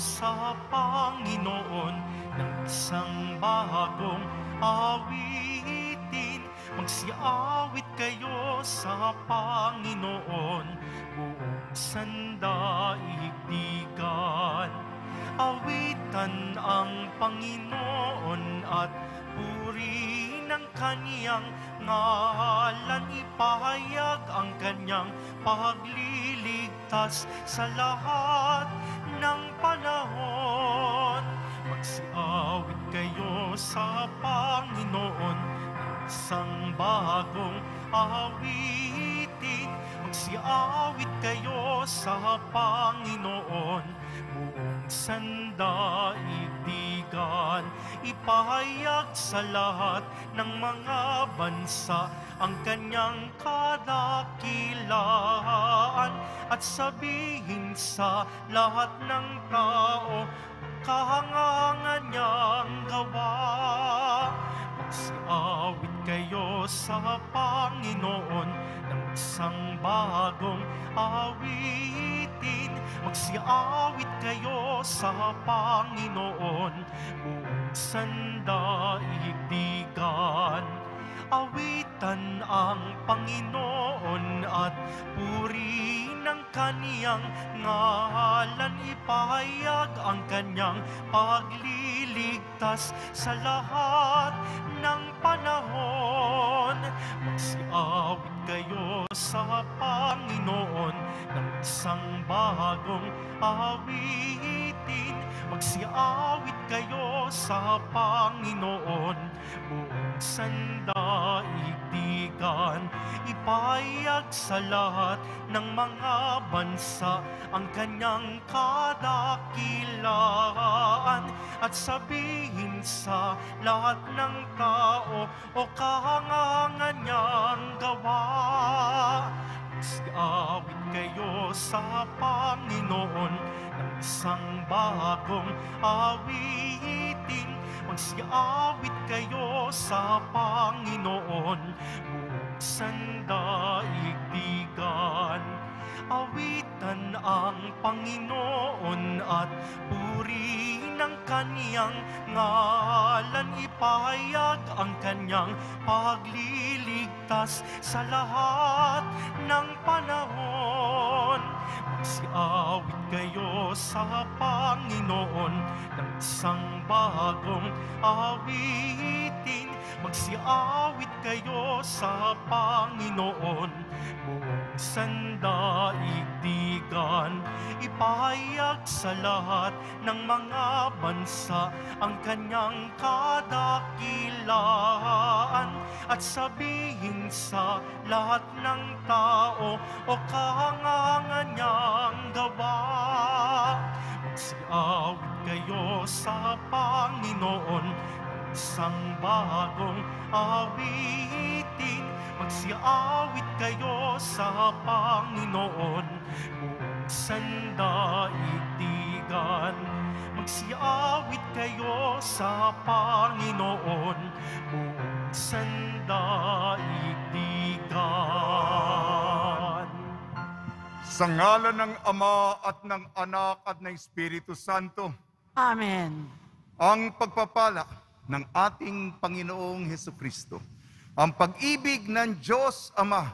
sa Panginoon ng isang bagong awitin. Magsiawit kayo sa Panginoon, buong sandaigdigan. Awitan ang Panginoon at purihin ang kaniyang ngalan. Ipahayag ang kanyang pagliligtas sa lahat ng panahon. Magsiawit kayo sa Panginoon ng isang bagong awitin. Magsiawit kayo sa Panginoon, buong sandaigdigan. Ipahayag sa lahat ng mga bansa ang kanyang kadakilaan, at sabihin sa lahat ng tao kahangahan niyang gawa. Magsiawit kayo sa Panginoon ng isang bagong awitin. Magsiawit kayo sa Panginoon, buong sandaigdigan. Awitan ang Panginoon at purihin ang kaniyang ngalan. Ipahayag ang kanyang pagliligtas sa lahat ng panahon. Magsiawit kayo sa Panginoon ng isang bagong awitin. Magsiawit kayo sa Panginoon, buong sandaigdigan. Ipahayag sa lahat ng mga bansa ang kanyang kadakilaan, at sabihin sa lahat ng tao o kahangahan niyang gawa. Magsiawit kayo sa Panginoon ng isang bagong awitin. Magsiawit kayo sa Panginoon, buong sandaigdigan. Awitan ang Panginoon at purihin ang kaniyang ngalan. Ipahayag ang kanyang pagliligtas sa lahat ng panahon. Magsiawit kayo sa Panginoon ng isang bagong awitin. Magsiawit kayo sa Panginoon, buong sandaigdigan. Ipahayag sa lahat ng mga bansa ang kanyang kadakilaan, at sabihin sa lahat ng tao o kahangahan niyang gawa. Magsiawit kayo sa Panginoon ng isang bagong awitin. Magsiawit kayo sa Panginoon, buong sandaigdigan. Magsiawit kayo sa Panginoon, buong sandaigdigan. Sa ngalan ng Ama at ng Anak at ng Espiritu Santo. Amen. Ang pagpapala ng ating Panginoong Hesukristo, ang pag-ibig ng Diyos Ama,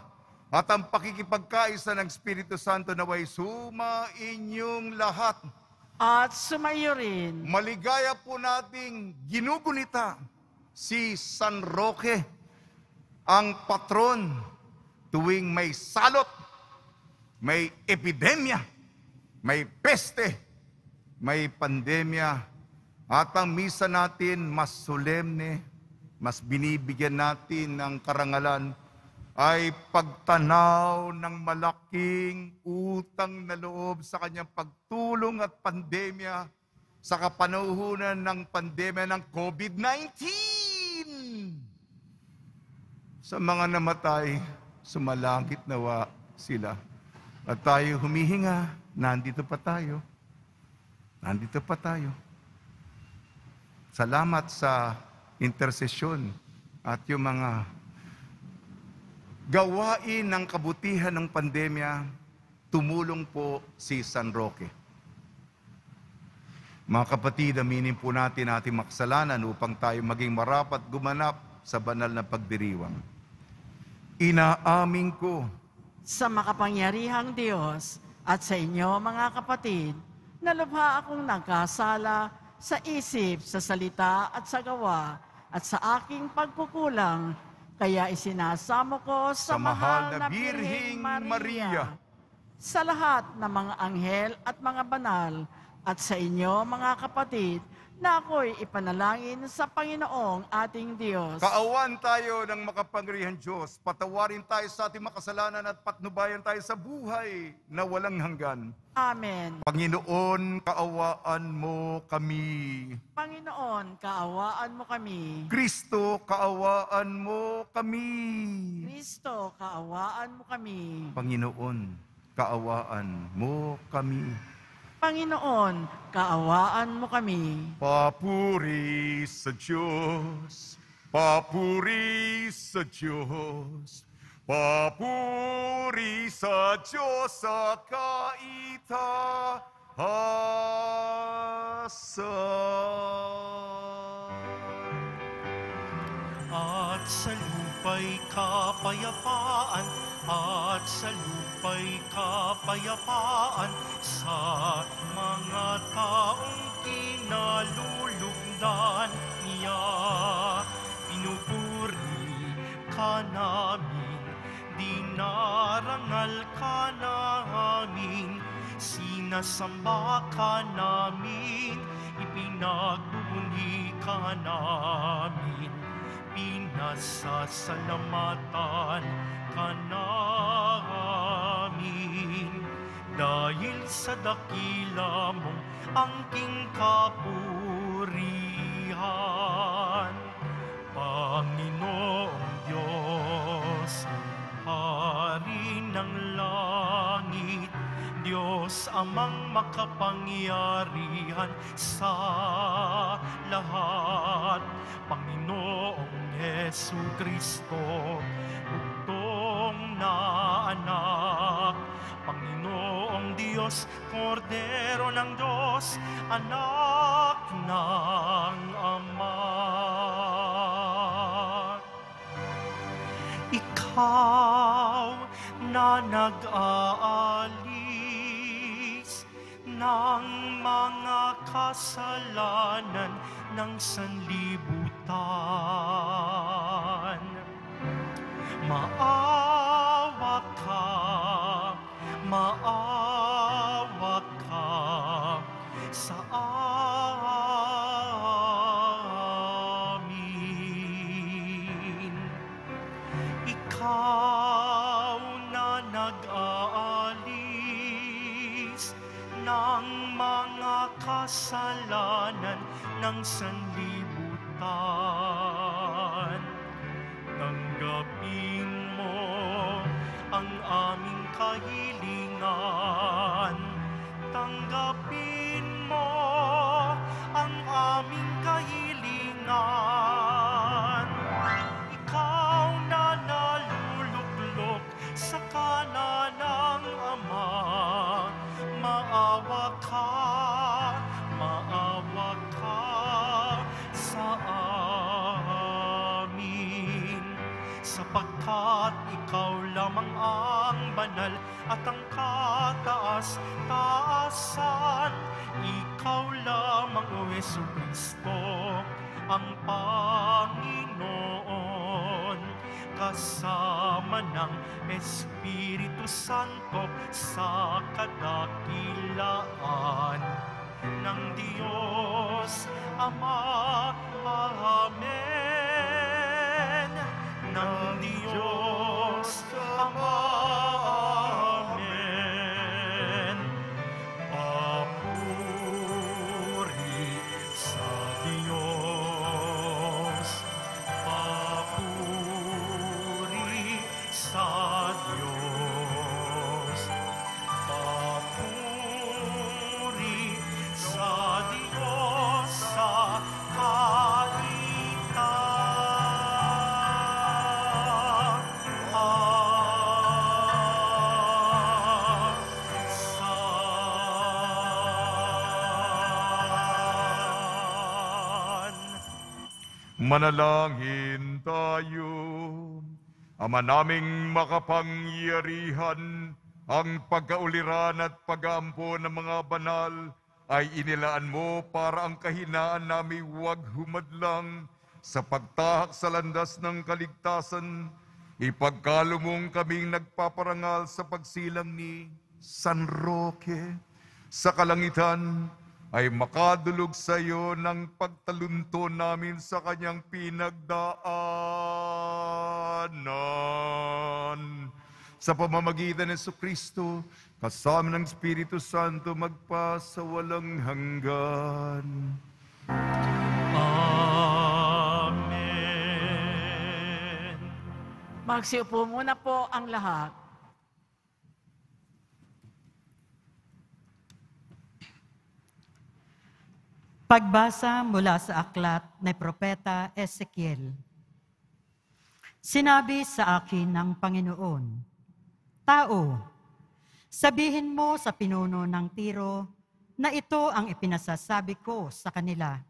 at ang pakikipagkaisa ng Espiritu Santo naway sumainyong lahat. At sumayo rin. Maligaya po nating ginugunita si San Roque, ang patron tuwing may salot, may epidemya, may peste, may pandemya, at ang misa natin mas solemne, mas binibigyan natin ng karangalan ay pagtanaw ng malaking utang na loob sa kanyang pagtulong at pandemya sa kapanahunan ng pandemya ng COVID-19. Sa mga namatay, sumalangit nawa sila. At tayo humihinga, nandito pa tayo. Nandito pa tayo. Salamat sa intersesyon at yung mga gawain ng kabutihan ng pandemya, tumulong po si San Roque. Mga kapatid, aminin po natin ating makasalanan upang tayo maging marapat gumanap sa banal na pagdiriwang. Inaamin ko Sa makapangyarihang Diyos at sa inyo mga kapatid, na lubha akong nagkasala sa isip, sa salita at sa gawa at sa aking pagkukulang, kaya isinasamo ko sa mahal na Birheng Maria, sa lahat ng mga anghel at mga banal, at sa inyo mga kapatid, na ako'y ipanalangin sa Panginoong ating Diyos. Kaawan tayo ng makapangyarihang Diyos, patawarin tayo sa ating makasalanan at patnubayan tayo sa buhay na walang hanggan. Amen. Panginoon, kaawaan mo kami. Panginoon, kaawaan mo kami. Kristo, kaawaan mo kami. Kristo, kaawaan mo kami. Panginoon, kaawaan mo kami. Panginoon, kaawaan mo kami. Papuri sa Diyos, papuri sa Diyos, papuri sa Diyos sa kaitaasan. At sa lupa'y kapayapaan, at sa lupa'y kapayapaan, sa mga taong kinalulugdan niya. Pinupuri ka namin, dinarangal ka namin, sinasamba ka namin, ipinagbubunyi ka namin. Pinasasalamatan ka namin dahil sa dakila mong angking kapurihan. Panginoong Diyos, Hari ng langit, Diyos amang makapangyarihan sa lahat. Panginoong Yesu Kristo, bugtong na anak. Panginoong Diyos, Kordero ng Diyos, anak ng Ama. Ikaw na nag-aalis ng mga kasalanan ng sanlibutan. Maawa ka sa amin. Ikaw na nag-aalis ng mga kasalanan ng sanlibutan. Tanggapin mo ang aming kahilingan. Tanggapin mo ang aming kahilingan. Ikaw na naluluklok sa kanan ng Ama, maawa ka sa amin. Sapagkat ikaw lamang ang banal at ang kataas-taasan. Ikaw lamang, O Yesu Kristo, ang Panginoon, kasama ng Espiritu Santo sa kadakilaan ng Diyos Ama. Amen. Ng Diyos Ama. Amen. Papuri sa Diyos. Papuri sa Diyos. Papuri sa Diyos sa kaitaasan. Manalangin tayo. Ama naming makapangyarihan, ang pagkauliran at pag-aampo ng mga banal ay inilaan mo para ang kahinaan namin huwag humadlang sa pagtahak sa landas ng kaligtasan. Ipagkalo mong kaming nagpaparangal sa pagsilang ni San Roque sa kalangitan, ay makadulog sa iyo ng pagtalunto namin sa kanyang pinagdaanan. Sa pamamagitan ng Jesucristo, kasama ng Espiritu Santo, magpa sa walang hanggan. Amen. Magsiupo muna po ang lahat. Pagbasa mula sa aklat ni Propeta Ezekiel. Sinabi sa akin ng Panginoon, Tao, sabihin mo sa pinuno ng Tiro na ito ang ipinasasabi ko sa kanila.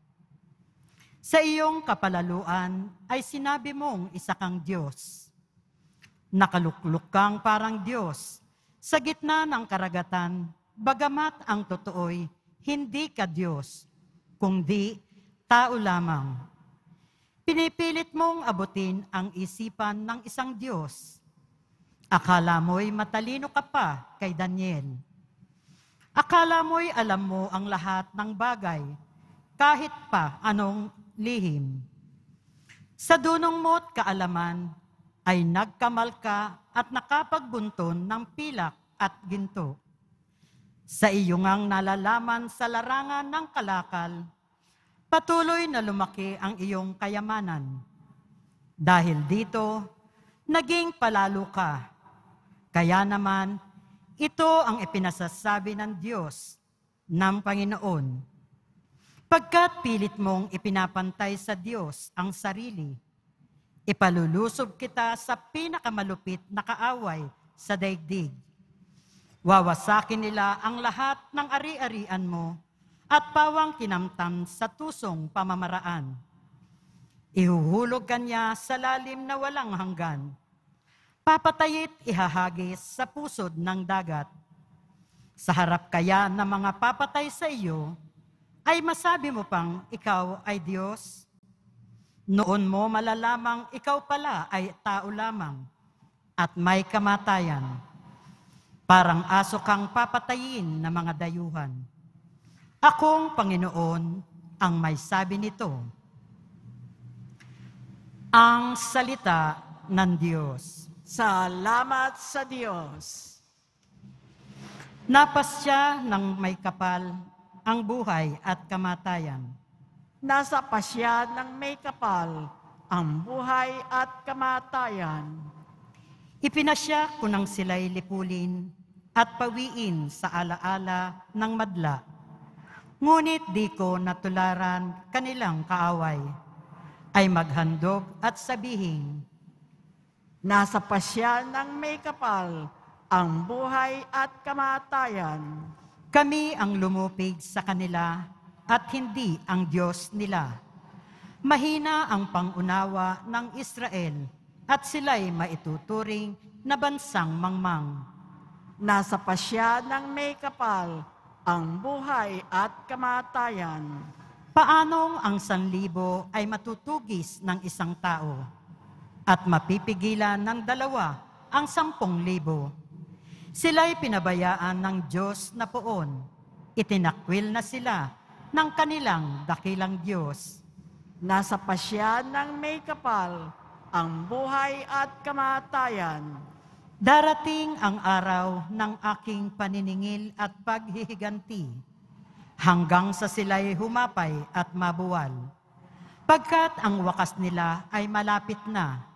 Sa iyong kapalaluan ay sinabi mong isa kang Diyos. Nakalukluk kang parang Diyos sa gitna ng karagatan, bagamat ang totoo'y hindi ka Diyos, kundi tao lamang. Pinipilit mong abutin ang isipan ng isang Diyos. Akala mo'y matalino ka pa kay Daniel. Akala mo'y alam mo ang lahat ng bagay, kahit pa anong lihim. Sa dunong mo't kaalaman ay nagkamal ka at nakapagbunton ng pilak at ginto. Sa iyong ngang nalalaman sa larangan ng kalakal, patuloy na lumaki ang iyong kayamanan. Dahil dito, naging palalo ka. Kaya naman, ito ang ipinasasabi ng Diyos, ng Panginoon. Pagkat pilit mong ipinapantay sa Diyos ang sarili, ipalulusob kita sa pinakamalupit na kaaway sa daigdig. Wawasakin nila ang lahat ng ari-arian mo at pawang kinamtam sa tusong pamamaraan. Ihuhulog ka niya sa lalim na walang hanggan. Papatayit ihahagis sa pusod ng dagat. Sa harap kaya ng mga papatay sa iyo, ay masabi mo pang ikaw ay Diyos? Noon mo malalamang ikaw pala ay tao lamang at may kamatayan. Parang aso kang papatayin ng mga dayuhan. Akong Panginoon ang may sabi nito. Ang salita ng Diyos. Salamat sa Diyos. Napasya ng may kapal ang buhay at kamatayan. Nasa pasya ng may kapal ang buhay at kamatayan. Ipinasya ko nang sila'y lipulin at pawiin sa alaala ng madla. Ngunit di ko natularan kanilang kaaway, ay maghandog at sabihin, Nasa pasya ng may kapal ang buhay at kamatayan. kami ang lumupig sa kanila at hindi ang Diyos nila. Mahina ang pangunawa ng Israel at sila'y maituturing na bansang mangmang. Nasa pasya ng may kapal ang buhay at kamatayan. Paanong ang 1,000 ay matutugis ng isang tao at mapipigilan ng 2 ang 10,000? Sila'y pinabayaan ng Diyos na poon. Itinakwil na sila ng kanilang dakilang Diyos. Nasa pasya ng may kapal ang buhay at kamatayan. Darating ang araw ng aking paniningil at paghihiganti, hanggang sa sila'y humapay at mabuwal. Pagkat ang wakas nila ay malapit na,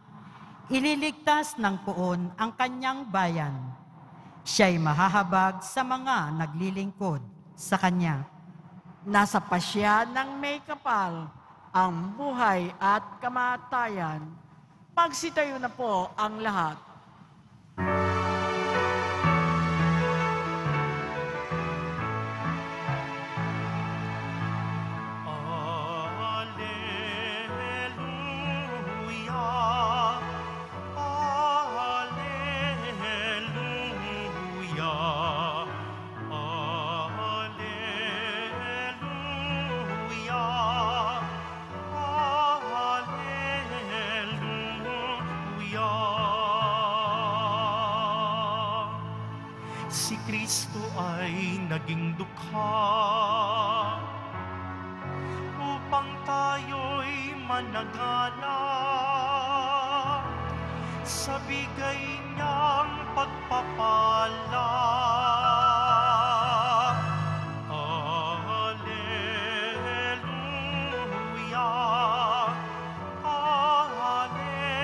ililigtas ng poon ang kanyang bayan. Siya'y mahahabag sa mga naglilingkod sa kanya. Nasa pasya ng may kapal ang buhay at kamatayan. Pagsitayo na po ang lahat. Alleluia. si Kristo ay naging dukha upang tayo'y managana sa bigay niyang pagpapala. Alleluia, Alleluia, Alleluia, Alleluia.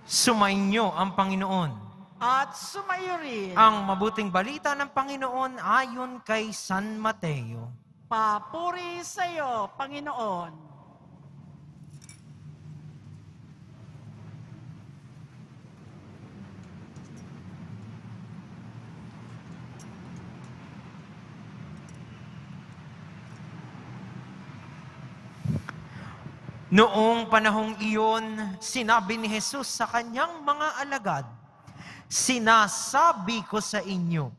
Sumainyo ang Panginoon. At sumayo rin. Ang mabuting balita ng Panginoon ayon kay San Mateo. Papuri sa iyo, Panginoon. Noong panahong iyon, sinabi ni Jesus sa kanyang mga alagad, "Sinasabi ko sa inyo,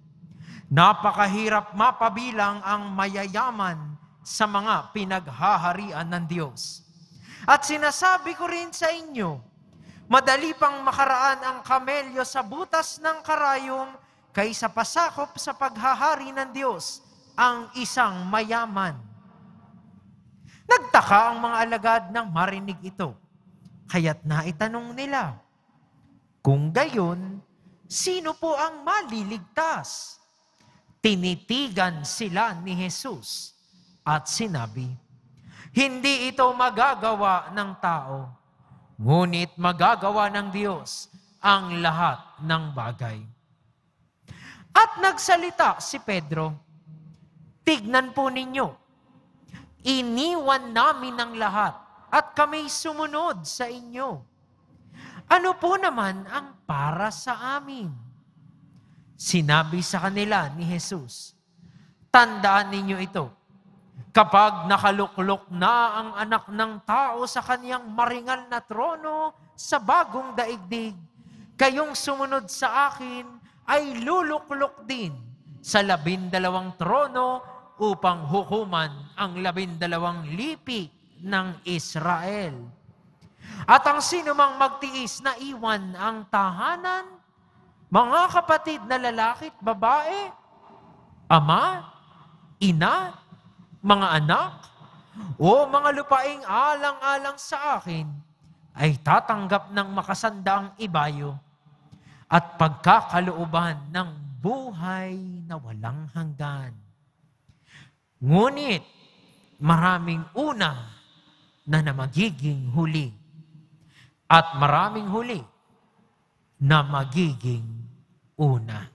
napakahirap mapabilang ang mayayaman sa mga pinaghaharian ng Diyos. At sinasabi ko rin sa inyo, madali pang makaraan ang kamelyo sa butas ng karayom kaysa pasakop sa paghahari ng Diyos ang isang mayaman." Nagtaka ang mga alagad nang marinig ito, kaya't naitanong nila, "Kung gayon, sino po ang maliligtas?" Tinitigan sila ni Jesus at sinabi, "Hindi ito magagawa ng tao, ngunit magagawa ng Diyos ang lahat ng bagay." At nagsalita si Pedro, "Tignan po ninyo, iniwan namin ang lahat at kami sumunod sa inyo. Ano po naman ang para sa amin?" Sinabi sa kanila ni Jesus, "Tandaan ninyo ito, kapag nakaluklok na ang anak ng tao sa kaniyang maringal na trono sa bagong daigdig, kayong sumunod sa akin ay luluklok din sa 12 trono upang hukuman ang 12 lipi ng Israel. At ang sinumang magtiis na iwan ang tahanan, mga kapatid na lalaki at babae, ama, ina, mga anak, o mga lupaing alang-alang sa akin, ay tatanggap ng makasandaang ibayo at pagkakalooban ng buhay na walang hanggan. Ngunit maraming una na magiging huli at maraming huli na magiging una."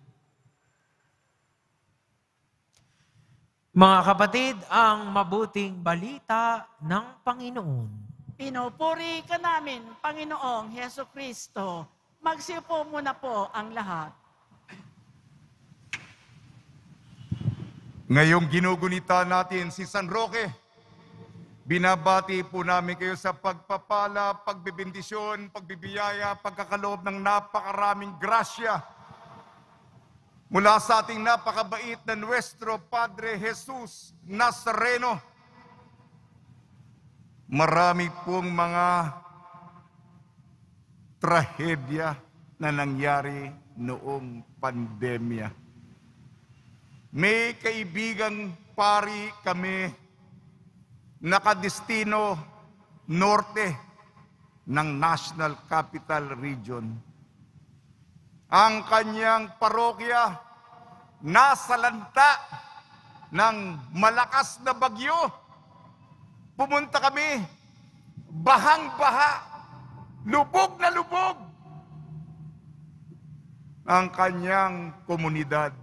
Mga kapatid, ang mabuting balita ng Panginoon. Pinupuri ka namin, Panginoong Heso Kristo. Magsiupo muna po ang lahat. Ngayong ginugunita natin si San Roque, binabati po namin kayo sa pagpapala, pagbibindisyon, pagbibiyaya, pagkakaloob ng napakaraming grasya mula sa ating napakabait na Nuestro Padre Jesus Nazareno. Marami pong mga trahedya na nangyari noong pandemya. May kaibigang pari kami nakadestino norte ng National Capital Region. Ang kanyang parokya nasa lanta ng malakas na bagyo. Pumunta kami, bahang-baha, lubog na lubog ang kanyang komunidad.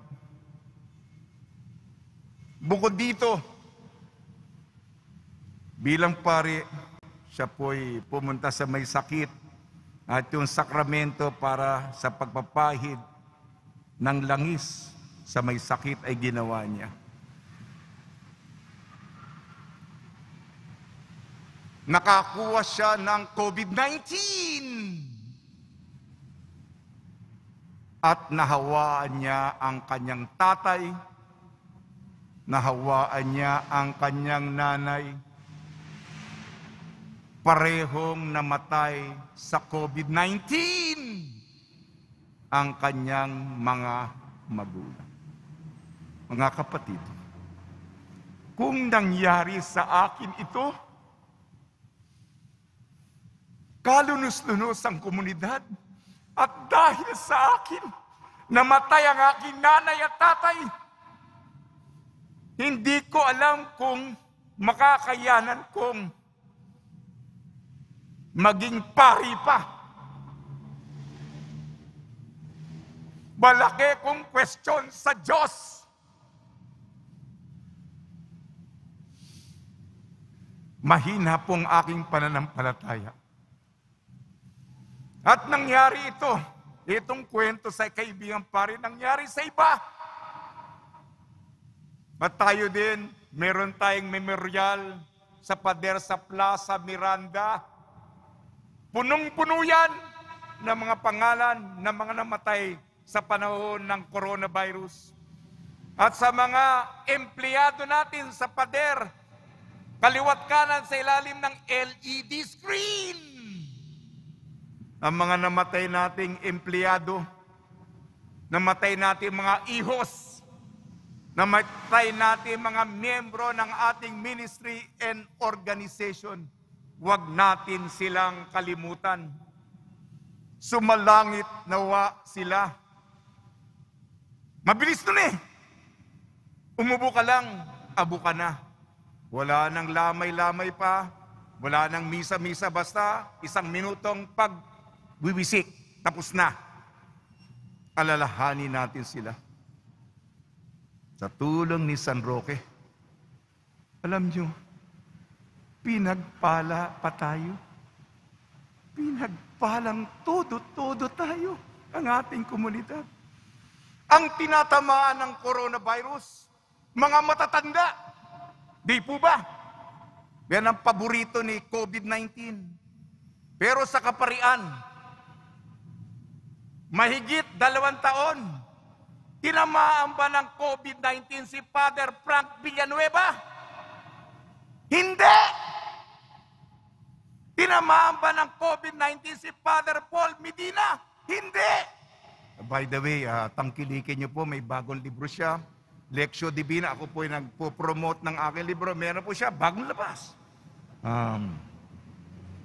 Bukod dito, bilang pari, siya po'y pumunta sa may sakit at yung sakramento para sa pagpapahid ng langis sa may sakit ay ginawa niya. Nakakuha siya ng COVID-19. at nahawaan niya ang kanyang tatay, nahawaan niya ang kanyang nanay, parehong namatay sa COVID-19 ang kanyang mga magulang. Mga kapatid, kung nangyari sa akin ito, kalunos-lunos ang komunidad, at dahil sa akin, namatay ang aking nanay at tatay, hindi ko alam kung makakayanan kong maging pari pa. Malaki kong question sa Diyos. Mahina pong aking pananampalataya. At nangyari ito, itong kwento sa kaibigang pari, nangyari sa iba. At tayo din, meron tayong memorial sa pader sa Plaza Miranda. Punong-puno yan ng mga pangalan ng mga namatay sa panahon ng coronavirus. At sa mga empleyado natin sa pader, kaliwat kanan sa ilalim ng LED screen. Ang mga namatay nating empleyado, namatay nating mga ihos, namatay nating mga miyembro ng ating ministry and organization, huwag natin silang kalimutan. Sumalangit nawa sila. Mabilis nun eh. Umubo ka lang, abo ka na. Wala nang lamay-lamay pa, wala nang misa-misa, basta isang minutong pagwiwisik, tapos na. Alalahanin natin sila. Sa tulong ni San Roque, alam nyo, pinagpala pa tayo. Pinagpalang todo-todo tayo, ang ating komunidad. Ang tinatamaan ng coronavirus, mga matatanda, di po ba? Yan ang paborito ni COVID-19. Pero sa kaparian, mahigit 2 taon, tinamaan ba ng COVID-19 si Father Frank Villanueva? Hindi! Tinamaan ba ng COVID-19 si Father Paul Medina? Hindi! By the way, tangkilikin niyo po, may bagong libro siya. Lectio Divina, ako po yung nagpo-promote ng aking libro. Meron po siya, bagong labas.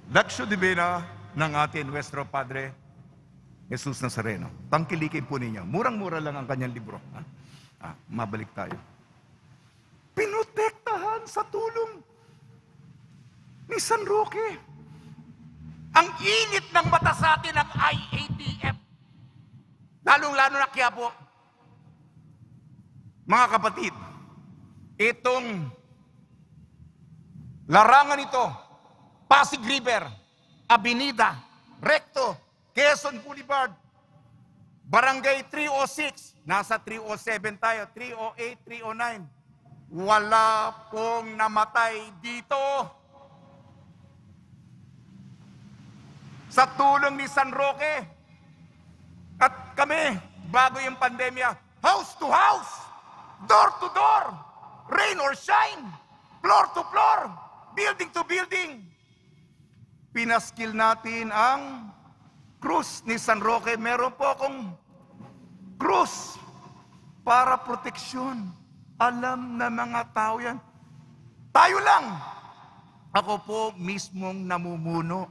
Lectio Divina ng ating Nuestro Padre Jesus Nazareno. Tangkilikin po ninyo. Murang-mura lang ang kanyang libro. Mabalik tayo. Pinotektahan sa tulong ni San Roque. Ang init ng mata sa atin ng IATF. Lalong-lalo na Quiapo. Mga kapatid, itong larangan ito, Pasig River, Avenida, Recto, Quezon Boulevard, Barangay 306, nasa 307 tayo, 308, 309. Wala pong namatay dito. Sa tulong ni San Roque. At kami, bago yung pandemya, house to house, door to door, rain or shine, floor to floor, building to building. Pinaskil natin ang krus ni San Roque. Meron po akong krus para proteksyon. Alam na mga tao yan. Tayo lang. Ako po mismong namumuno.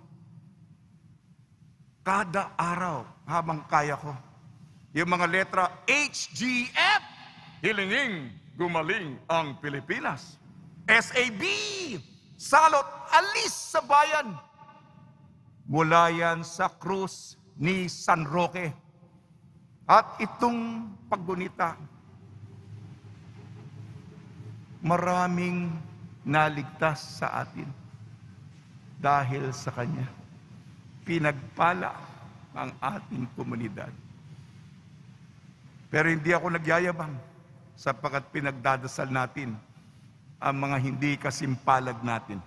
Kada araw habang kaya ko. Yung mga letra HGF, hilinging gumaling ang Pilipinas. SAB, salot alis sa bayan. Mula yan sa krus ni San Roque. At itong paggunita, maraming naligtas sa atin dahil sa kanya. Pinagpala ang ating komunidad. Pero hindi ako nagyayabang sapagkat pinagdadasal natin ang mga hindi kasimpalag natin.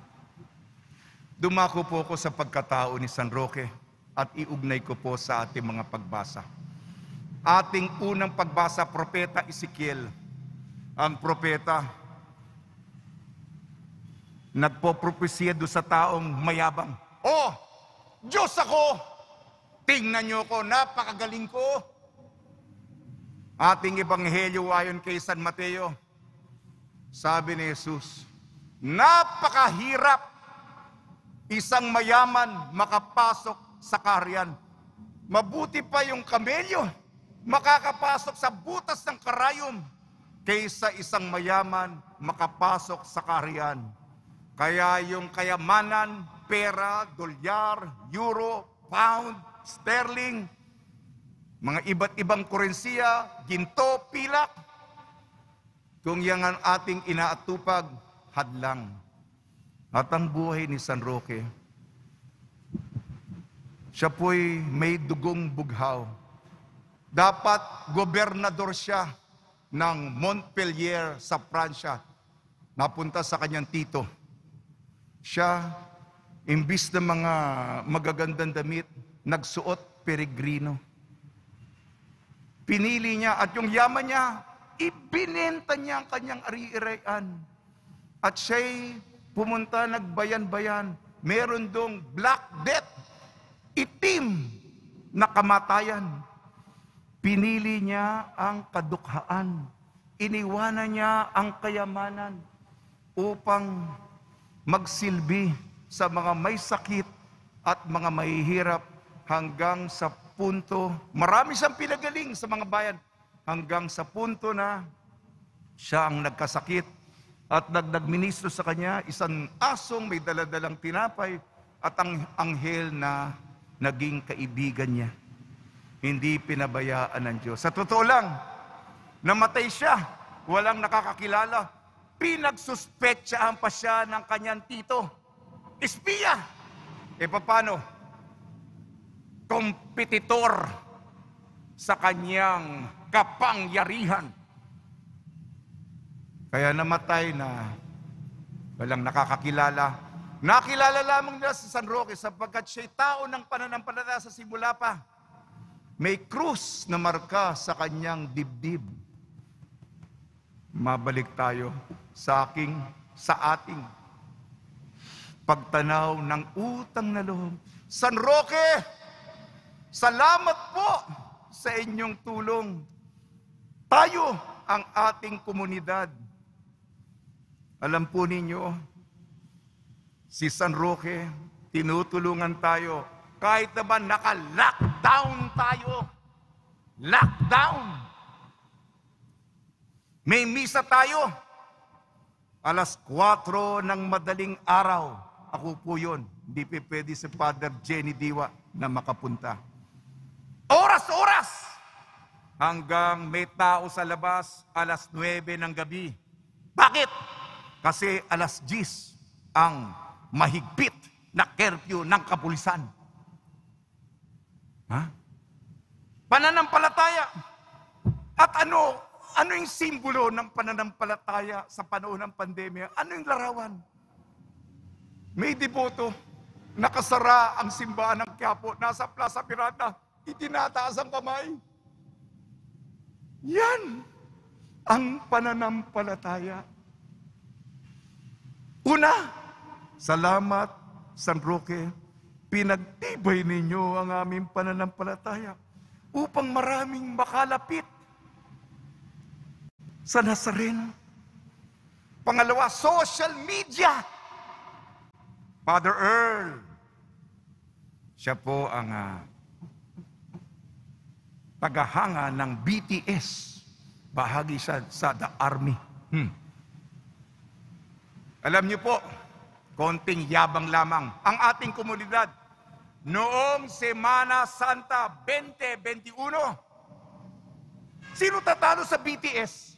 Dumako po ako sa pagkatao ni San Roque at iugnay ko po sa ating mga pagbasa. Ating unang pagbasa, Propeta Ezekiel. Ang propeta, nagpo-propesya doon sa taong mayabang. Oh, Diyos ako! Tingnan niyo ko, napakagaling ko. Ating ebanghelyo ayon kay San Mateo, sabi ni Jesus, napakahirap isang mayaman makapasok sa kaharian. Mabuti pa yung kamelyo makakapasok sa butas ng karayom kaysa isang mayaman makapasok sa kaharian. Kaya yung kayamanan, pera, dolyar, euro, pound, sterling, mga iba't ibang kurensiya, ginto, pilak, kung yan ang ating inaatupag, hadlang. At ang buhay ni San Roque, siya po'y may dugong bughaw. Dapat gobernador siya ng Montpellier sa Pransya. Napunta sa kanyang tito. Siya, imbis na mga magagandang damit, nagsuot peregrino. Pinili niya at yung yaman niya, ibinenta niya ang kanyang ari-irayan. At siya'y pumunta, nagbayan-bayan. Meron dong black death, itim na kamatayan. Pinili niya ang kadukhaan. Iniwanan niya ang kayamanan upang magsilbi sa mga may sakit at mga mahihirap hanggang sa punto, marami siyang pinagaling sa mga bayan, hanggang sa punto na siya ang nagkasakit at nagministro sa kanya isang asong may daladalang tinapay at ang anghel na naging kaibigan niya. Hindi pinabayaan ng Diyos. Sa totoo lang, namatay siya, walang nakakakilala. Pinagsuspetsahan pa siya ng kanyang tito. Espiya! E paano? Kompetitor sa kanyang kapangyarihan. Kaya namatay na walang nakakakilala. Nakilala lamang nila sa San Roque sapagkat siya'y tao ng pananampalataya sa simula pa. May krus na marka sa kanyang dibdib. Mabalik tayo sa ating pagtanaw ng utang na loob. San Roque, salamat po sa inyong tulong. Tayo ang ating komunidad. Alam po ninyo, si San Roque, tinutulungan tayo. Kahit naman naka-lockdown tayo. Lockdown. May misa tayo. 4:00 ng madaling araw. Ako po yun. Hindi pwede si Father Jenny Diwa na makapunta. Oras-oras! Hanggang may tao sa labas, 9:00 ng gabi. Bakit? Kasi 10:00 ang mahigpit na curfew ng kapulisan. Ha? Pananampalataya. At ano yung simbolo ng pananampalataya sa panahon ng pandemya? Ano yung larawan? May deboto, nakasara ang simbahan ng Quiapo, nasa Plaza Pirata, itinataas ang kamay. Yan ang pananampalataya. Una, salamat San Roque, pinagtibay ninyo ang aming pananampalataya upang maraming makalapit sa Nazareno. Pangalawa, social media. Father Earl, siya po ang tagahanga ng BTS. Bahagi siya sa The Army. Alam niyo po, konting yabang lamang ang ating komunidad. Noong Semana Santa 2021, sino tatalo sa BTS?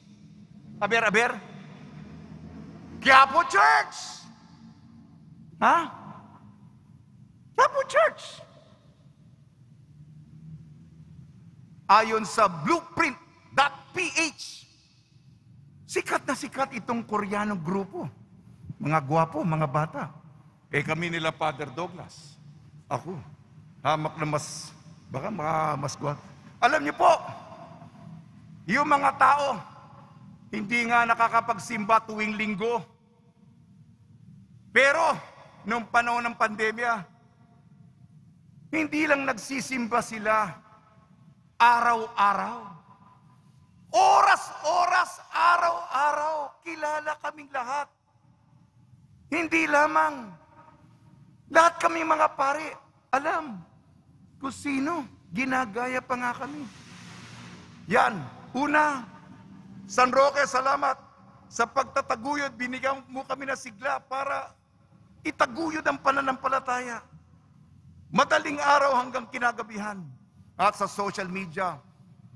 Aber? Quiapo Church! Ha? Quiapo Church! Ayon sa blueprint.ph, sikat na sikat itong Koreanong grupo. Mga gwapo, mga bata. Kami nila Father Douglas. Ako, hamak na mas gwapo. Alam niyo po, Yung mga tao, hindi nga nakakapagsimba tuwing linggo. Pero, nung panahon ng pandemya, hindi lang nagsisimba sila araw-araw. Oras-oras, araw-araw, kilala kaming lahat. Hindi lamang. Lahat kami mga pare, alam kung sino, ginagaya pa nga kami. Yan, una, San Roque, salamat sa pagtataguyod, binigyan mo kami na sigla para itaguyod ang pananampalataya. Madaling araw hanggang kinagabihan. At sa social media,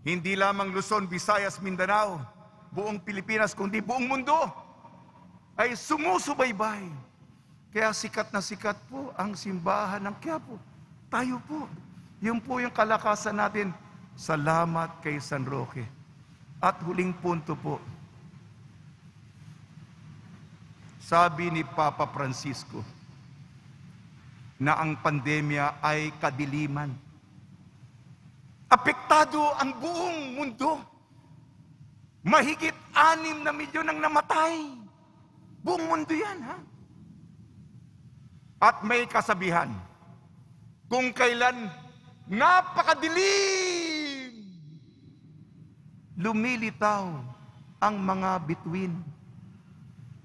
hindi lamang Luzon, Visayas, Mindanao, buong Pilipinas, kundi buong mundo ay sumusubaybay. Kaya sikat na sikat po ang simbahan ng Quiapo. Tayo po. Yun po yung kalakasan natin. Salamat kay San Roque. At huling punto po, sabi ni Papa Francisco na ang pandemya ay kadiliman. Apektado ang buong mundo. Mahigit 6 na milyon ang namatay. Buong mundo yan, ha? At may kasabihan, kung kailan napakadilim, lumilitaw ang mga bituin.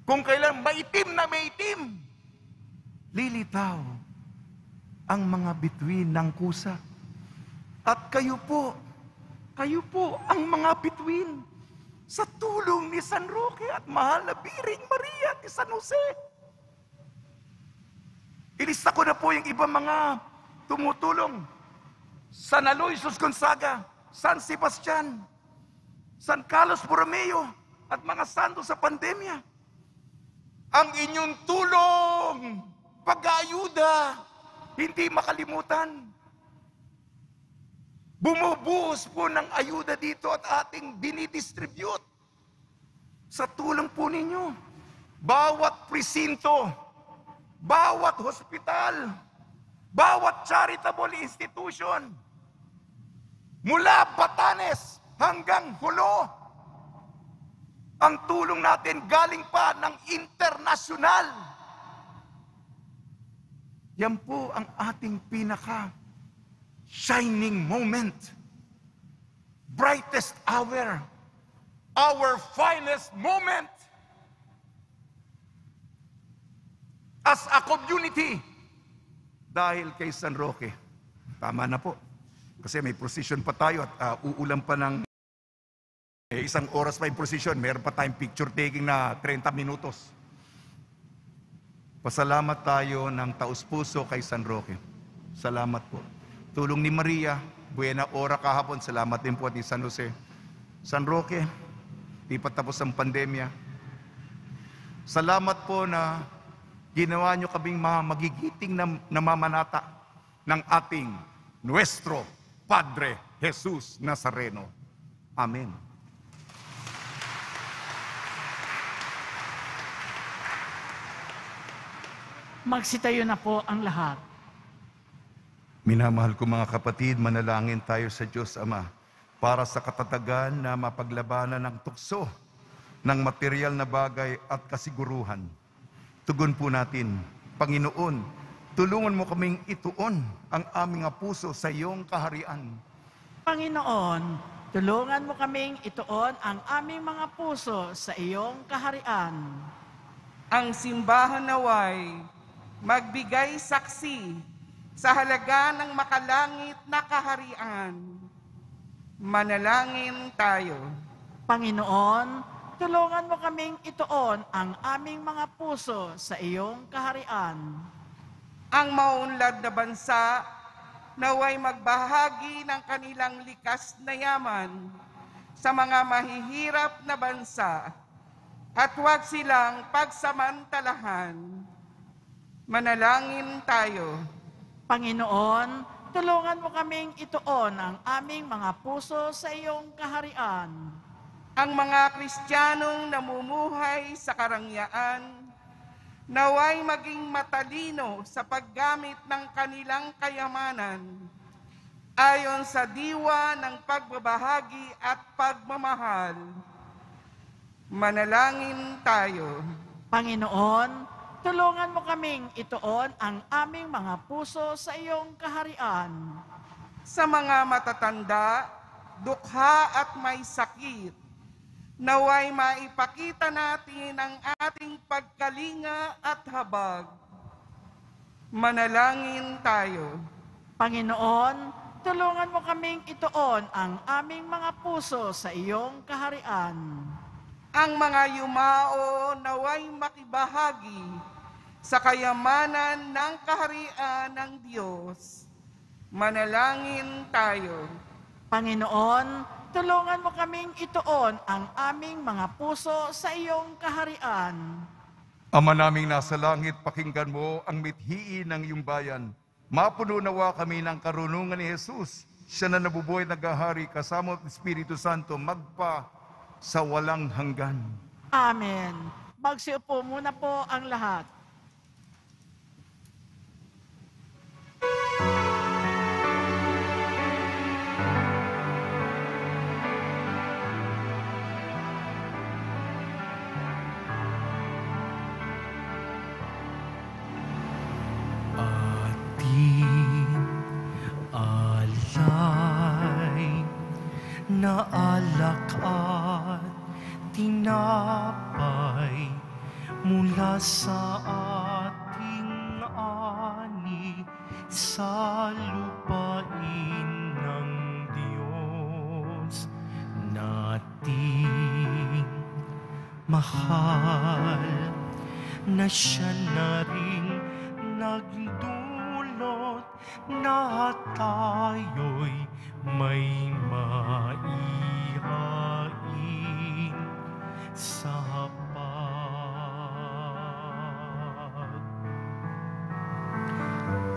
Kung kailan maitim na maitim, lilitaw ang mga bituin ng kusa. At kayo po ang mga bituin sa tulong ni San Roque at mahal na Biring Maria at ni San Jose. Ilista ko na po yung ibang mga tumutulong. San Aloysius Gonzaga, San Sebastian, San Carlos Borromeo, at mga santo sa pandemya. Ang inyong tulong, pag-aayuda, hindi makalimutan. Bumubuhos po ng ayuda dito at ating dinidistribute. Sa tulong po ninyo, bawat presinto, bawat hospital, bawat charitable institution, mula Batanes hanggang Hulo, ang tulong natin galing pa ng internasyonal. Yan po ang ating shining moment, brightest hour, our finest moment as a community. Dahil kay San Roque, tama na po. Kasi may procession pa tayo at uulan pa ng 1 oras pa yung procession. Meron pa tayong picture taking na 30 minutos. Pasalamat tayo ng taus-puso kay San Roque. Salamat po. Tulong ni Maria, buena ora kahapon, salamat din po at ni San Jose. San Roque, di pa tapos ang pandemya. Salamat po na ginawa nyo kaming magigiting na namamanata ng ating Nuestro Padre Jesus Nazareno. Amen. Magsitayo na po ang lahat. Minamahal ko mga kapatid, manalangin tayo sa Diyos Ama para sa katatagan na mapaglabanan ng tukso ng material na bagay at kasiguruhan. Tugon po natin, Panginoon, tulungan mo kaming ituon ang aming puso sa iyong kaharian. Panginoon, tulungan mo kaming ituon ang aming mga puso sa iyong kaharian. Ang simbahan naway magbigay saksi sa halaga ng makalangit na kaharian. Manalangin tayo. Panginoon, tulungan mo kaming ituon ang aming mga puso sa iyong kaharian. Ang maunlad na bansa naway magbahagi ng kanilang likas na yaman sa mga mahihirap na bansa at huwag silang pagsamantalahan. Manalangin tayo. Panginoon, tulungan mo kaming ituon ang aming mga puso sa iyong kaharian. Ang mga Kristiyanong namumuhay sa karangyaan, naway maging matalino sa paggamit ng kanilang kayamanan ayon sa diwa ng pagbabahagi at pagmamahal. Manalangin tayo. Panginoon, tulungan mo kaming ituon ang aming mga puso sa iyong kaharian. Sa mga matatanda, dukha at may sakit, naway maipakita natin ang ating pagkalinga at habag. Manalangin tayo. Panginoon, tulungan mo kaming ituon ang aming mga puso sa iyong kaharian. Ang mga yumao naway makibahagi sa kayamanan ng kaharian ng Diyos. Manalangin tayo. Panginoon, tulungan mo kaming ituon ang aming mga puso sa iyong kaharian. Ama naming nasa langit, pakinggan mo ang mithiin ng iyong bayan. Mapuno nawa kami ng karunungan ni Jesus. Siya na nabubuhay naghahari kasama ng Espiritu Santo magpa sa walang hanggan. Amen. Magsiupo muna po ang lahat. Na alak at tinapay mula sa ating ani sa lupain ng Diyos nating mahal, na siya na rin nagdulot na tayo'y may maihain sa hapag.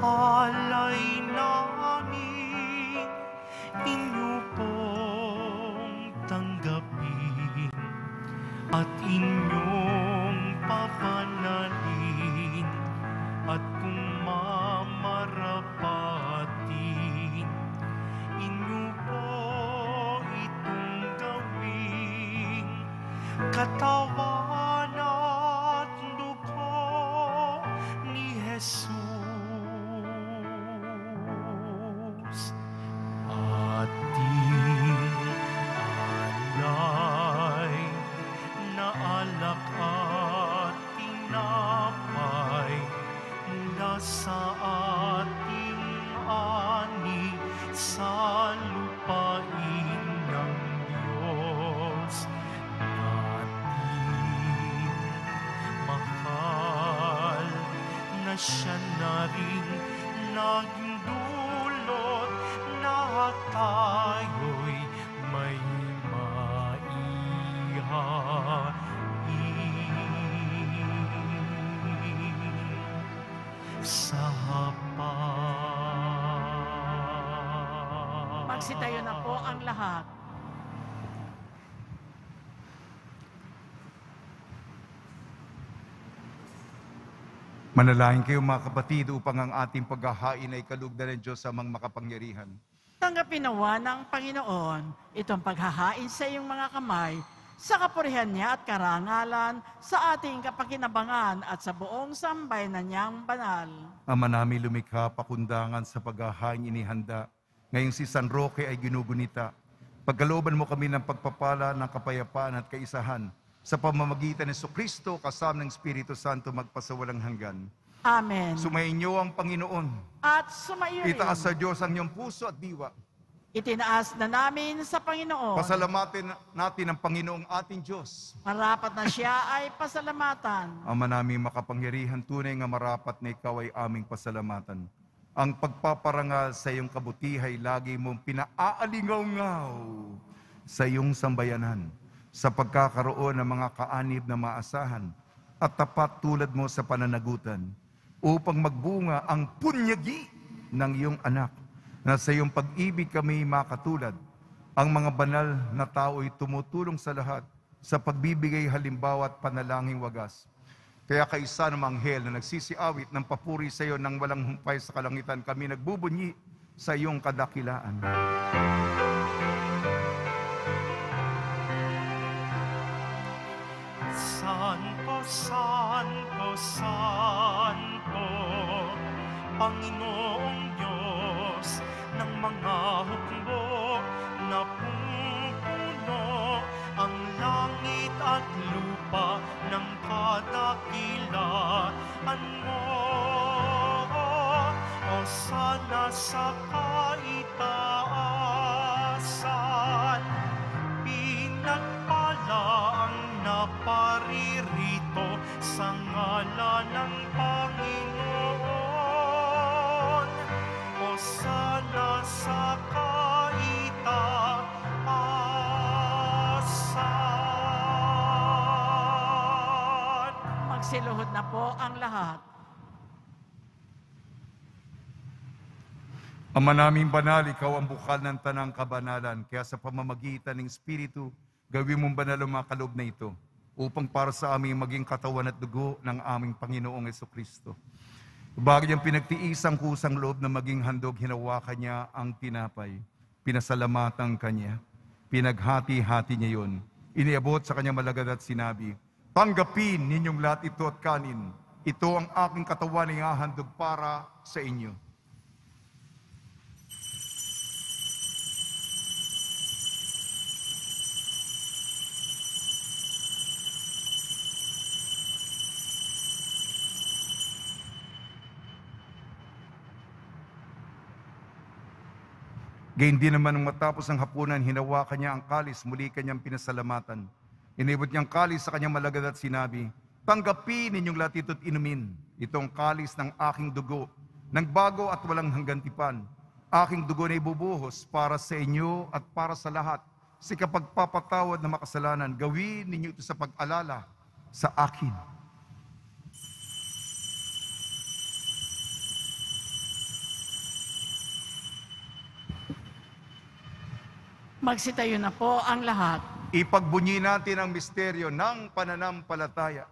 Alay namin inyo pong tanggapin at inyong papanalin at kung mamarapatin inyo po itong gawing katawan at dugo ni Jesus. Ating alay na alak at tinapay mula sa ating ani sa lupain ng Diyos natin mahal, na siya na rin nagdulot na tayo'y may maihain sa hapag. Magsitayo na po ang lahat. Manalangin kayo mga kapatid upang ang ating paghahain ay kalugdan ng Diyos amang makapangyarihan. Tanggapin nawa ng Panginoon itong paghahain sa iyong mga kamay sa kapurihan niya at karangalan sa ating kapakinabangan at sa buong sambayanan niyang banal. Ama namin lumikha, pakundangan sa paghahain inihanda. Ngayong si San Roque ay ginugunita. Pagkalooban mo kami ng pagpapala, ng kapayapaan at kaisahan sa pamamagitan ni Jesucristo kasama ng Espiritu Santo magpasawalang hanggan. Amen. Sumainyo ang Panginoon. At sumaiyo rin. Itaas sa Diyos ang iyong puso at diwa. Itinaas na namin sa Panginoon. Pasalamatin natin ang Panginoong ating Diyos. Marapat na siya ay pasalamatan. Ama namin makapangyarihan, tunay nga marapat na ikaw ay aming pasalamatan. Ang pagpaparangal sa iyong kabutihay, lagi mong pinaalingaw-ngaw sa iyong sambayanan, sa pagkakaroon ng mga kaanib na maasahan at tapat tulad mo sa pananagutan, upang magbunga ang punyagi ng iyong anak, na sa iyong pag-ibig kami makatulad. Ang mga banal na tao'y tumutulong sa lahat sa pagbibigay halimbawa at panalangin wagas. Kaya kaisa ng anghel na nagsisiawit ng papuri sa iyo ng walang humpay sa kalangitan, kami nagbubunyi sa iyong kadakilaan. Santo, Santo, Santo, Panginoong Diyos ng mga hukbo, napupuno ang langit at lupa ng kadakilaan mo. O sana sa kaitaasan, pinagpala ang naparirito sa ngalan ng Panginoon. O sana sa kaitaasan. Magsiluhod na po ang lahat. Ama naming banal, ikaw ang bukal ng tanang kabanalan. Kaya sa pamamagitan ng Espiritu, gawin mong banal ang mga kaloob na ito upang para sa amin maging katawan at dugo ng aming Panginoong Jesucristo. Bagay niyang pinagtiisang kusang loob na maging handog, hinawakan niya ang tinapay. Pinasalamatan kanya. Pinaghati-hati niya yon. Iniabot sa kanya malagad at sinabi, tanggapin ninyong lahat ito at kanin. Ito ang aking katawan na ihahandog para sa inyo. Gayon din naman nung matapos ang hapunan, hinawakan niya ang kalis, muli kanyang pinasalamatan. Inibot niyang kalis sa kanyang malagad at sinabi, tanggapin ninyong lahat ito't inumin. Itong kalis ng aking dugo, ng bago at walang hanggantipan. Aking dugo na ibubuhos para sa inyo at para sa lahat. Sa kapagpapatawad na makasalanan, gawin ninyo ito sa pag-alala sa akin. Magsitayo na po ang lahat. Ipagbunyi natin ang misteryo ng pananampalataya.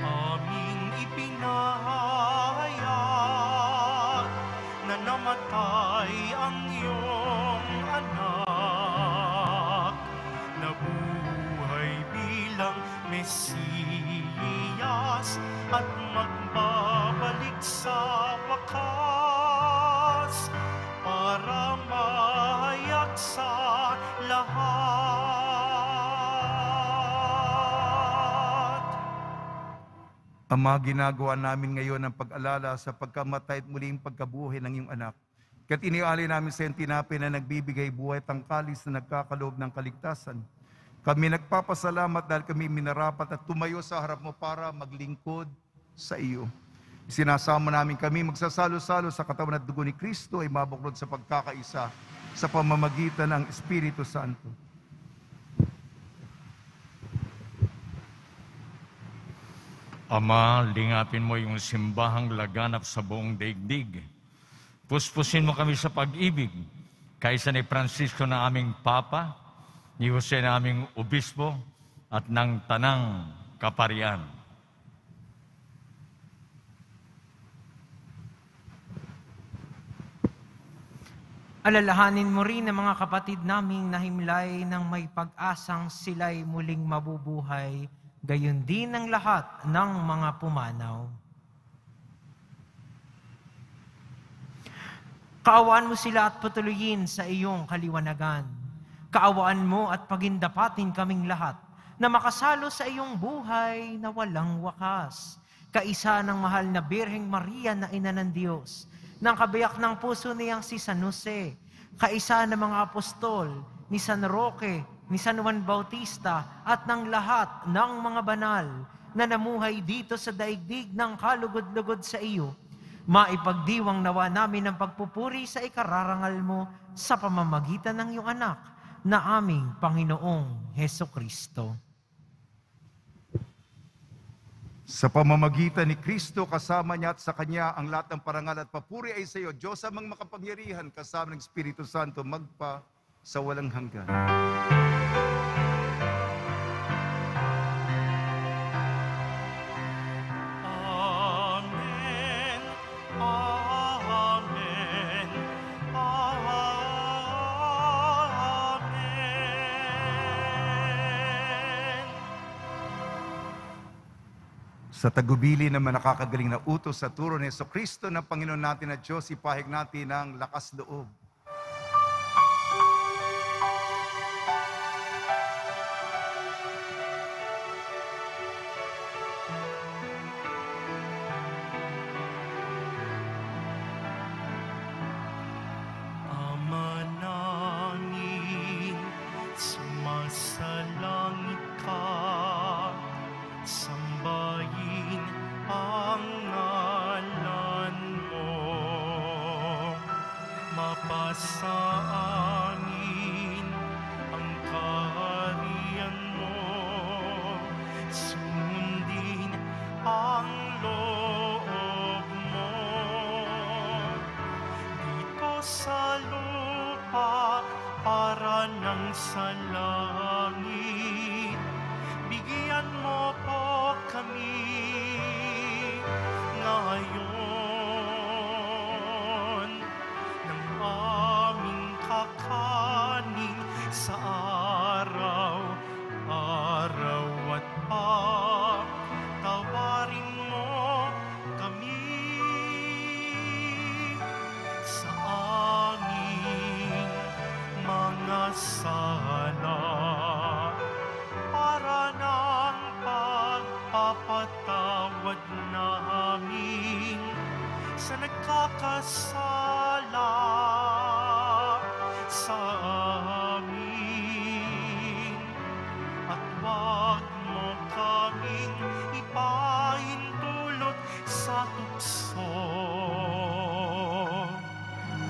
Aming ipinahayag na namatay ang iyong anak, nabuhay bilang Mesiyas at magbabalik sa wakas para mahayag sa lahat. Ama, ginagawa namin ngayon ang pag-alala sa pagkamatay at muling pagkabuhay ng iyong anak. Kaya't inialay namin sa iyong tinapay na nagbibigay buhay at ang kalis na nagkakaloob ng kaligtasan. Kami nagpapasalamat dahil kami minarapat at tumayo sa harap mo para maglingkod sa iyo. Sinasama namin kami magsasalo-salo sa katawan at dugo ni Kristo ay mabuklod sa pagkakaisa sa pamamagitan ng Espiritu Santo. Ama, lingapin mo yung simbahang laganap sa buong daigdig. Puspusin mo kami sa pag-ibig, kaysa ni Francisco na aming Papa, ni Jose na aming Obispo, at ng Tanang Kaparian. Alalahanin mo rin ang mga kapatid naming nahimlay ng may pag-asang sila'y muling mabubuhay, gayon din ang lahat ng mga pumanaw. Kaawaan mo sila at patuloyin sa iyong kaliwanagan. Kaawaan mo at pagindapatin kaming lahat na makasalo sa iyong buhay na walang wakas. Kaisa ng mahal na Birheng Maria na Ina ng Diyos, ng kabiyak ng puso niyang si San Jose, kaisa ng mga apostol, ni San Roque, ni San Juan Bautista, at ng lahat ng mga banal na namuhay dito sa daigdig ng kalugod-lugod sa iyo, maipagdiwang nawa namin ang pagpupuri sa ikararangal mo sa pamamagitan ng iyong anak na aming Panginoong Hesukristo. Sa pamamagitan ni Kristo, kasama niya at sa Kanya, ang lahat ng parangal at papuri ay sa iyo, Diyos amang makapangyarihan, kasama ng Espiritu Santo, magpa sa walang hanggan. Sa tagubili naman nakakagaling na utos sa turo ni Jesucristo ng Panginoon natin at Diyos, ipahig natin ang lakas loob. Ama namin, sumasalangit ka, sambahin ang ngalan mo, mapasa amin ang kaharian mo, sundin ang loob mo dito sa lupa para nang sa langit. Bigyan mo po kami ngayon ng aming kakanin sa araw-araw at patawarin mo kami sa aming mga sala para ng pagpapatawad namin sa nagkakasala sa amin. At huwag mo kaming ipahintulot sa tukso,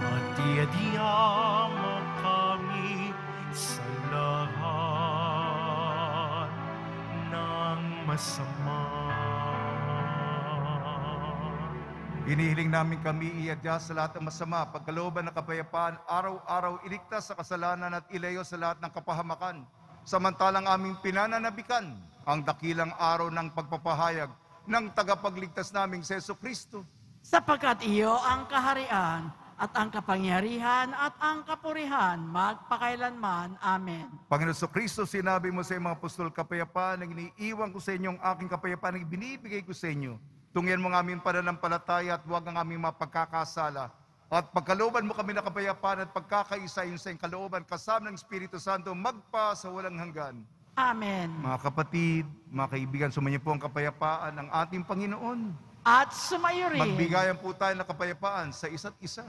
at diadya mo kami sa lahat ng masama. Hinihiling namin kami iadya sa lahat ng masama, pagkalooban ng kapayapaan, araw-araw iligtas sa kasalanan at ilayo sa lahat ng kapahamakan. Samantalang aming pinananabikan ang dakilang araw ng pagpapahayag ng tagapagligtas naming si Jesucristo. Sapagkat iyo ang kaharian at ang kapangyarihan at ang kapurihan magpakailanman. Amen. Panginoon Jesucristo, sinabi mo sa iyong mga apostol, kapayapaan ang iniiwan ko sa inyo, ang aking kapayapaan ang binibigay ko sa inyo. Tungyan mo ang aming pananampalataya at huwag ang aming mga pagkakasala. At pagkalooban mo kami na kapayapaan at pagkakaisa sa iyong kalooban kasama ng Espiritu Santo magpa sa walang hanggan. Amen. Mga kapatid, mga kaibigan, sumainyo po ang kapayapaan ng ating Panginoon. At sumayo rin. Magbigayan po tayo ng kapayapaan sa isa't isa.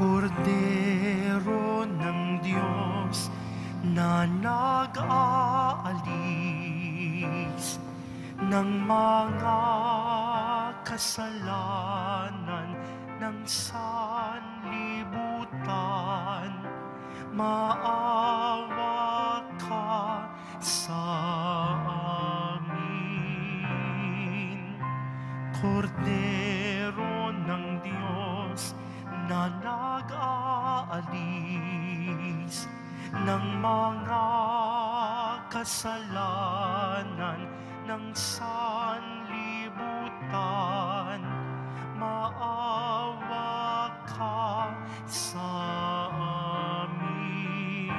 Kordero ng Diyos na nag-aalis ng mga kasalanan ng sanlibutan, maawa ka sa amin. Kordero ng Diyos na nag-aalis ng mga kasalanan ng sanlibutan, maawa ka sa amin.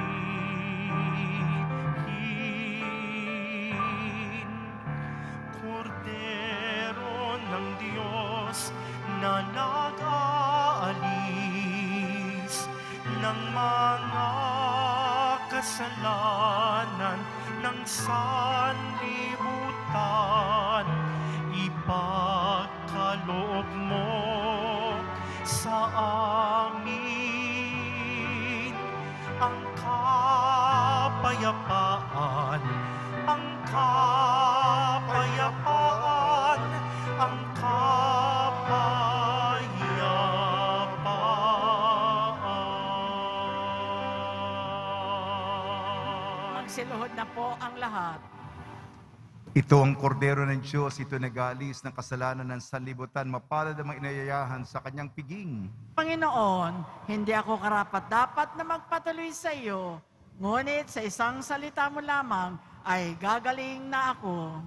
Kordero ng Diyos na nag-aalis ng mga kasalanan ng sanlibutan, ipagkaloob mo sa amin ang kapayapaan, ang kapayapaan, ang kapayapaan. Magsiluhod na po ang lahat. Ito ang kordero ng Diyos, ito nag-aalis ng kasalanan ng sanlibutan, mapalad ang mga inayayahan sa kanyang piging. Panginoon, hindi ako karapat-dapat na magpatuloy sa iyo, Ngunit sa isang salita mo lamang ay gagaling na ako.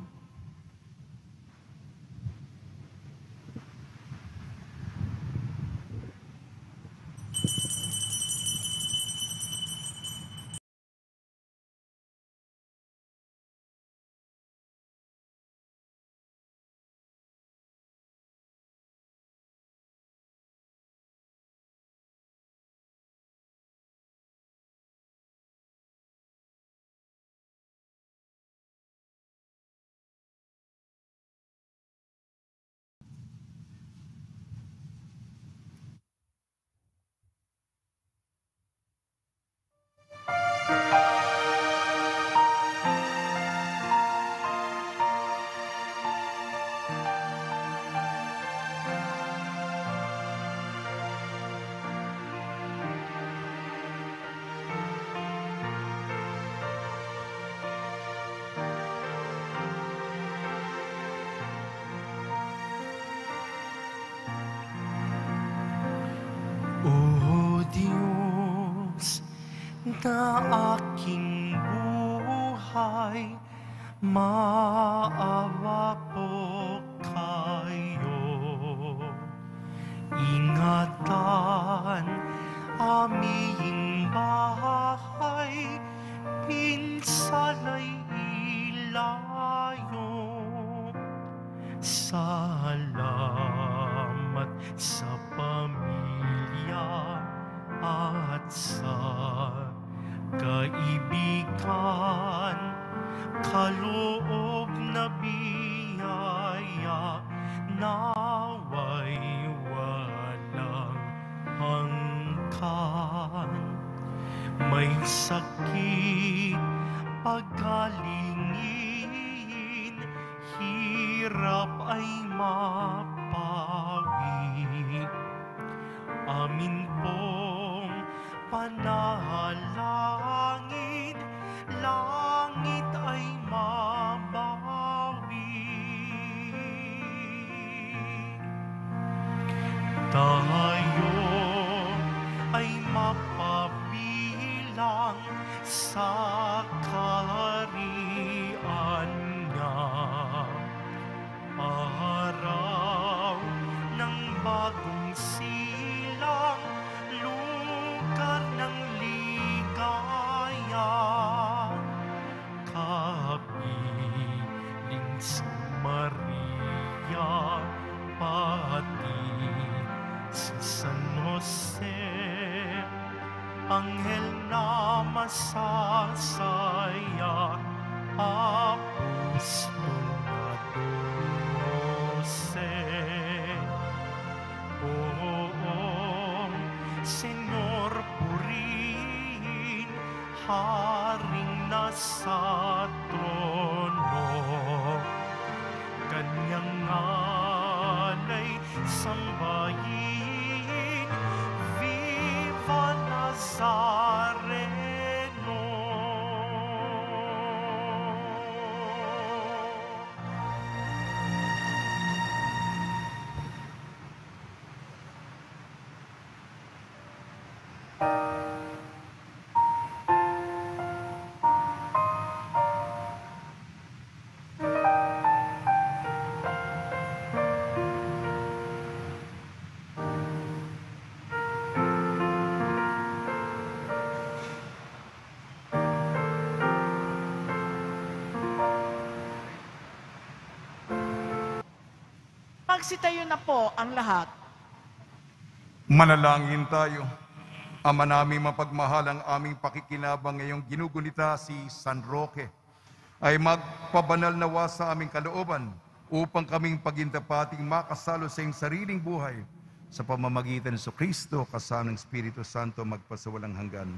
O Diyos na aking buhay, maawa po kayo. Ingatan aming bahay, pinsan ay ilayo. Salamat sa pamilya at sa kaibigan, kaloob na biyaya, naway walang hanggan. May sakit pagalingin, hirap ay mapawi. Amin pong panalangin, langit ay mabawi. Tayo ay mapabilang sa kaharian niya. Araw ng bagong silang, lugar ng ligaya. Kapiling sa Maria, pati sa San Jose, anghel na masasaya, apostol na 12. Oo, Senyor, purihin, haring nasa trono. Kanyang alay sambahin, Viva Nazareno. Magsitayo na po ang lahat. Manalangin tayo. Ama namin mapagmahal, ang aming pakikinabang ngayong ginugunita si San Roque ay magpabanal nawa sa aming kalooban upang kaming pagintapating makasalo sa iyong sariling buhay sa pamamagitan ni Kristo kasama ng Espiritu Santo magpasawalang hanggan.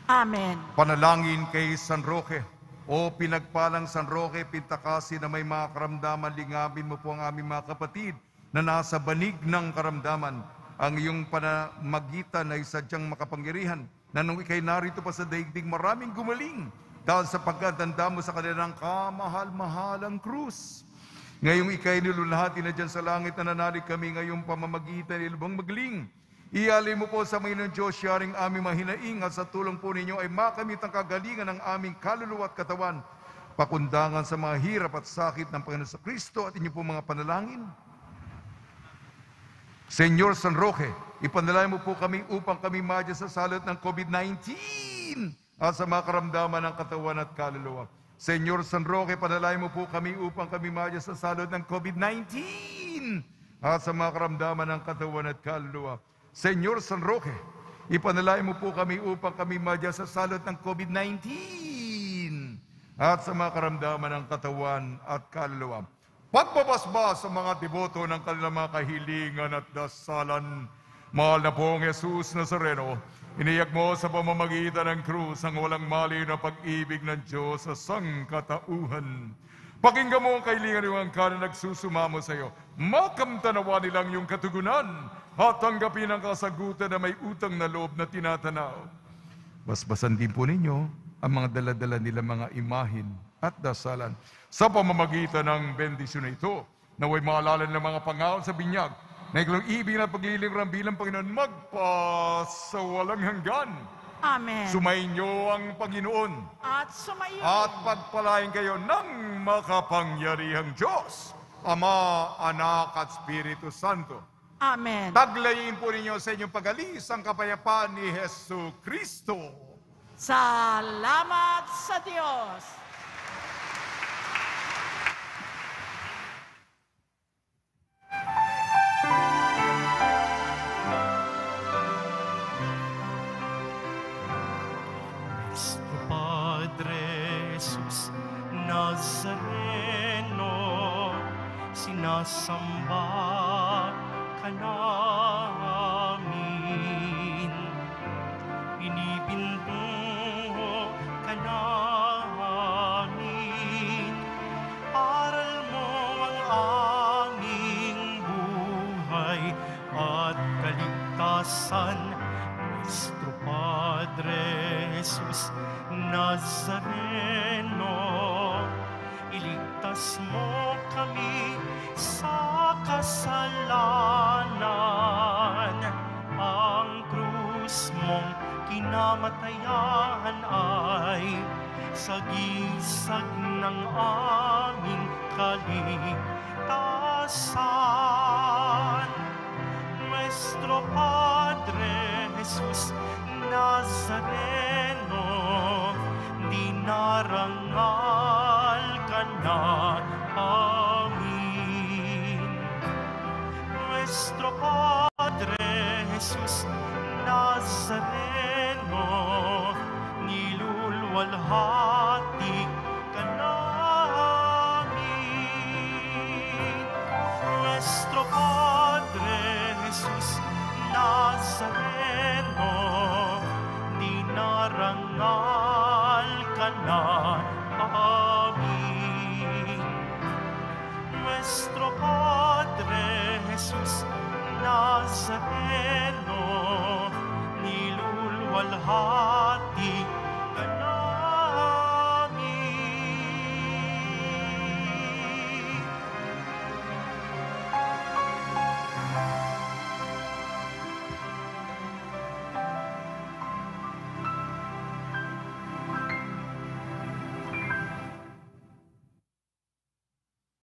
Amen. Panalangin kay San Roque. O pinagpalang San Roque, Pintakasi na may mga karamdaman, lingapin mo po ang aming mga kapatid na nasa banig ng karamdaman. Ang iyong panamagitan ay sadyang makapangyarihan na nung ikay narito pa sa daigdig, maraming gumaling dahil sa pagkatanda mo sa kanilang kamahal-mahalang krus. Ngayong ikay nilulahati na dyan sa langit, na nanalig kami ngayong pamamagitan ilubang magling. Ialin mo po sa Panginoon Diyos, yaring aming mahinaing at sa tulong po ninyo ay makamit ang kagalingan ng aming kaluluwa at katawan, pakundangan sa mga hirap at sakit ng Panginoon sa Kristo at inyo po mga panalangin. Senyor San Roque, ipanalangin mo po kami upang kami madya sa salot ng COVID-19 at sa mga karamdaman ng katawan at kaluluwa. Senyor San Roque, panalangin mo po kami upang kami madya sa salot ng COVID-19 at sa mga karamdaman ng katawan at kaluluwa. Senyor San Roque, ipanalangin mo po kami upang kami madya sa salot ng COVID-19 at sa mga karamdaman ng katawan at kaluluwa. Pagpapasba sa mga deboto ng kanilang mga kahilingan at dasalan, mahal na pong Jesus Nazareno, iniyak mo sa pamamagitan ng krus ang walang mali na pag-ibig ng Diyos sa sangkatauhan. Pakinggan mo ang kahilingan ng mga kanan nagsusumamo sa iyo. Makamtanawa nilang yung katugunan at tanggapin ang kasagutan na may utang na loob na tinatanaw. Basbasan din po ninyo ang mga daladala nilang mga imahin at dasalan sa pamamagitan ng bendisyon na ito, naway maalala ng mga pangaon sa binyag na ikalong ibig na paglilingkuran bilang Panginoon magpasawalang hanggan. Amen. Sumainyo ang Panginoon At sumayo. at pagpalain kayo ng makapangyarihang Diyos, Ama, Anak at Espiritu Santo. Amen. Taglayin po ninyo sa inyong pag-alis ang kapayapaan ni Jesu Kristo. Salamat sa Diyos. Nuestro Padre Jesus Nazareno, sinasamba ka namin, binibinto ka namin, aral mo ang aming buhay at kaligtasan. Nuestro Padre Jesus Nazareno, iligtas mo kami sa kasalanan. Ang krus mong kinamatayan ay sagisag ng aming kaligtasan. Nuestro Padre Jesus Nazareno, dinarangal ka na amin. Nuestro Padre Jesus Nazareno, nilulwalhati ka namin. Nuestro Padre Jesus Nazareno, dinarangal ka na amin. Nuestro Padre Jesus Nazareno, nilulwalhati